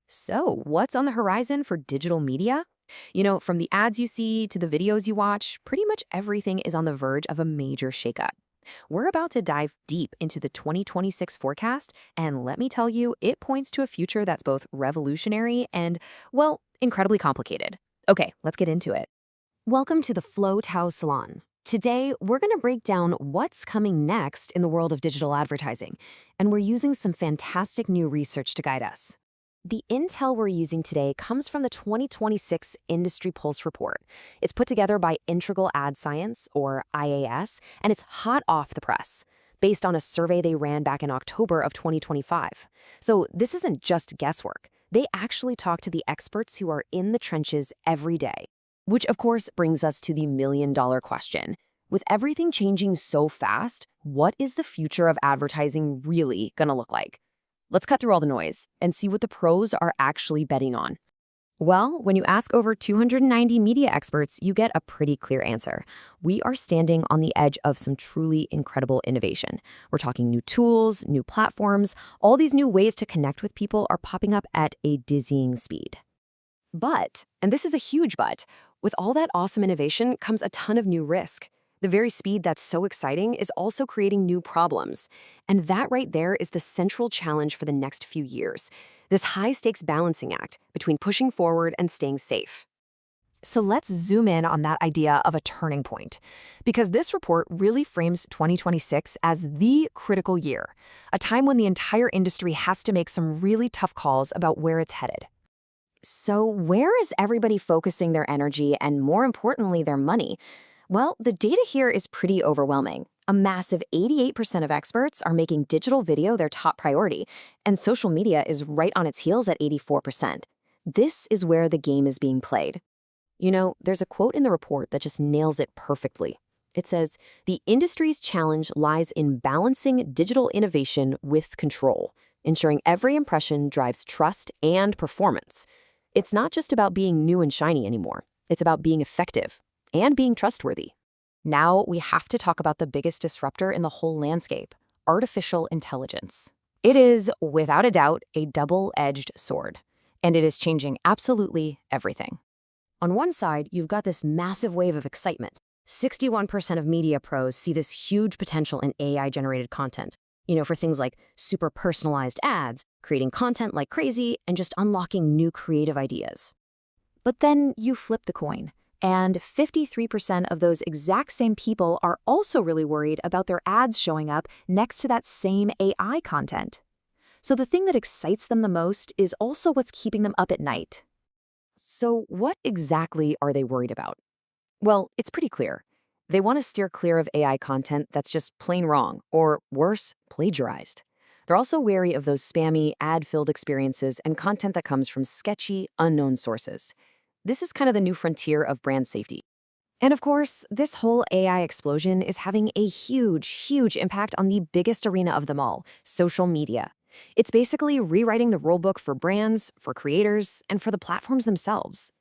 So, what's on the horizon for digital media? From the ads you see to the videos you watch, pretty much everything is on the verge of a major shakeup. We're about to dive deep into the 2026 forecast, and let me tell you, it points to a future that's both revolutionary and, well, incredibly complicated. Okay, let's get into it. Welcome to the Flow Tao Salon. Today, we're going to break down what's coming next in the world of digital advertising, and we're using some fantastic new research to guide us. The intel we're using today comes from the 2026 Industry Pulse report. It's put together by Integral Ad Science, or IAS, and it's hot off the press, based on a survey they ran back in October of 2025. So this isn't just guesswork. They actually talk to the experts who are in the trenches every day. Which, of course, brings us to the million-dollar question. With everything changing so fast, what is the future of advertising really going to look like? Let's cut through all the noise and see what the pros are actually betting on. Well, when you ask over 290 media experts, you get a pretty clear answer. We are standing on the edge of some truly incredible innovation. We're talking new tools, new platforms, all these new ways to connect with people are popping up at a dizzying speed. But, and this is a huge but, with all that awesome innovation comes a ton of new risk. The very speed that's so exciting is also creating new problems. And that right there is the central challenge for the next few years. This high-stakes balancing act between pushing forward and staying safe. So let's zoom in on that idea of a turning point, because this report really frames 2026 as the critical year, a time when the entire industry has to make some really tough calls about where it's headed. So where is everybody focusing their energy and, more importantly, their money? Well, the data here is pretty overwhelming. A massive 88% of experts are making digital video their top priority, and social media is right on its heels at 84%. This is where the game is being played. There's a quote in the report that just nails it perfectly. It says, "The industry's challenge lies in balancing digital innovation with control, ensuring every impression drives trust and performance. It's not just about being new and shiny anymore. It's about being effective and being trustworthy." Now we have to talk about the biggest disruptor in the whole landscape, artificial intelligence. It is, without a doubt, a double-edged sword, and it is changing absolutely everything. On one side, you've got this massive wave of excitement. 61% of media pros see this huge potential in AI-generated content, for things like super personalized ads, creating content like crazy, and just unlocking new creative ideas. But then you flip the coin. And 53% of those exact same people are also really worried about their ads showing up next to that same AI content. So the thing that excites them the most is also what's keeping them up at night. So what exactly are they worried about? Well, it's pretty clear. They want to steer clear of AI content that's just plain wrong, or worse, plagiarized. They're also wary of those spammy, ad-filled experiences and content that comes from sketchy, unknown sources. This is kind of the new frontier of brand safety. And of course, this whole AI explosion is having a huge, huge impact on the biggest arena of them all, social media. It's basically rewriting the rulebook for brands, for creators, and for the platforms themselves.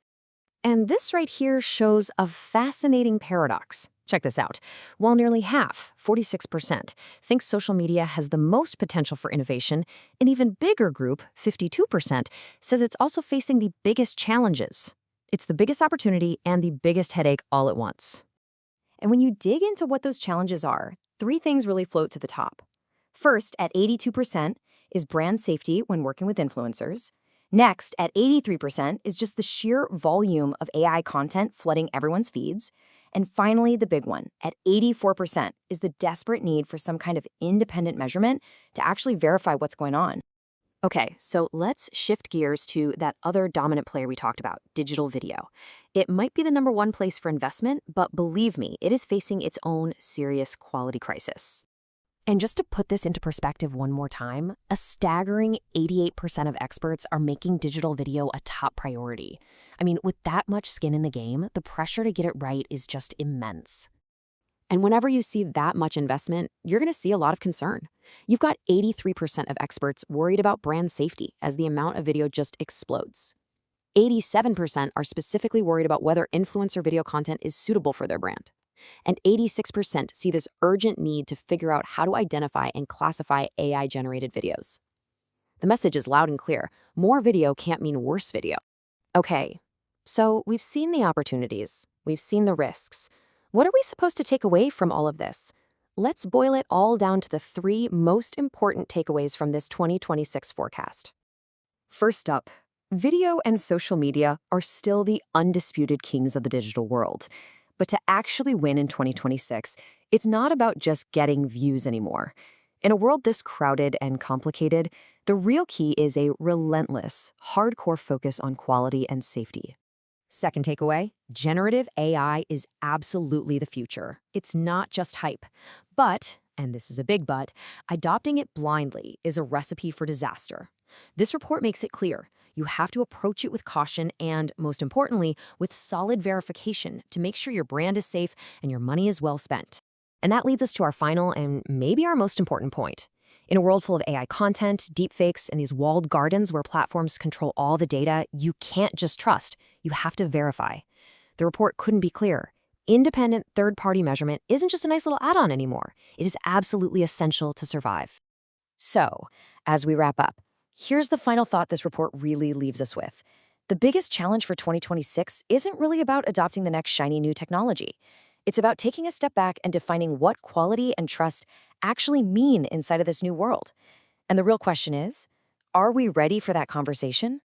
And this right here shows a fascinating paradox. Check this out. While nearly half, 46%, thinks social media has the most potential for innovation, an even bigger group, 52%, says it's also facing the biggest challenges. It's the biggest opportunity and the biggest headache all at once. And when you dig into what those challenges are, three things really float to the top. First, at 82%, is brand safety when working with influencers. Next, at 83%, is just the sheer volume of AI content flooding everyone's feeds. And finally, the big one, at 84%, is the desperate need for some kind of independent measurement to actually verify what's going on. Okay, so let's shift gears to that other dominant player we talked about, digital video. It might be the number one place for investment, but believe me, it is facing its own serious quality crisis. And just to put this into perspective one more time, a staggering 88% of experts are making digital video a top priority. I mean, with that much skin in the game, the pressure to get it right is just immense. And whenever you see that much investment, you're going to see a lot of concern. You've got 83% of experts worried about brand safety as the amount of video just explodes. 87% are specifically worried about whether influencer video content is suitable for their brand. And 86% see this urgent need to figure out how to identify and classify AI-generated videos. The message is loud and clear. More video can't mean worse video. Okay, so we've seen the opportunities. We've seen the risks. What are we supposed to take away from all of this? Let's boil it all down to the three most important takeaways from this 2026 forecast. First up, video and social media are still the undisputed kings of the digital world. But to actually win in 2026, it's not about just getting views anymore. In a world this crowded and complicated, the real key is a relentless, hardcore focus on quality and safety. Second takeaway, generative AI is absolutely the future. It's not just hype. But, and this is a big but, adopting it blindly is a recipe for disaster. This report makes it clear. You have to approach it with caution and, most importantly, with solid verification to make sure your brand is safe and your money is well spent. And that leads us to our final and maybe our most important point. In a world full of AI content, deepfakes, and these walled gardens where platforms control all the data, you can't just trust. You have to verify. The report couldn't be clearer. Independent third-party measurement isn't just a nice little add-on anymore. It is absolutely essential to survive. So, as we wrap up, here's the final thought this report really leaves us with. The biggest challenge for 2026 isn't really about adopting the next shiny new technology. It's about taking a step back and defining what quality and trust actually mean inside of this new world. And the real question is, are we ready for that conversation?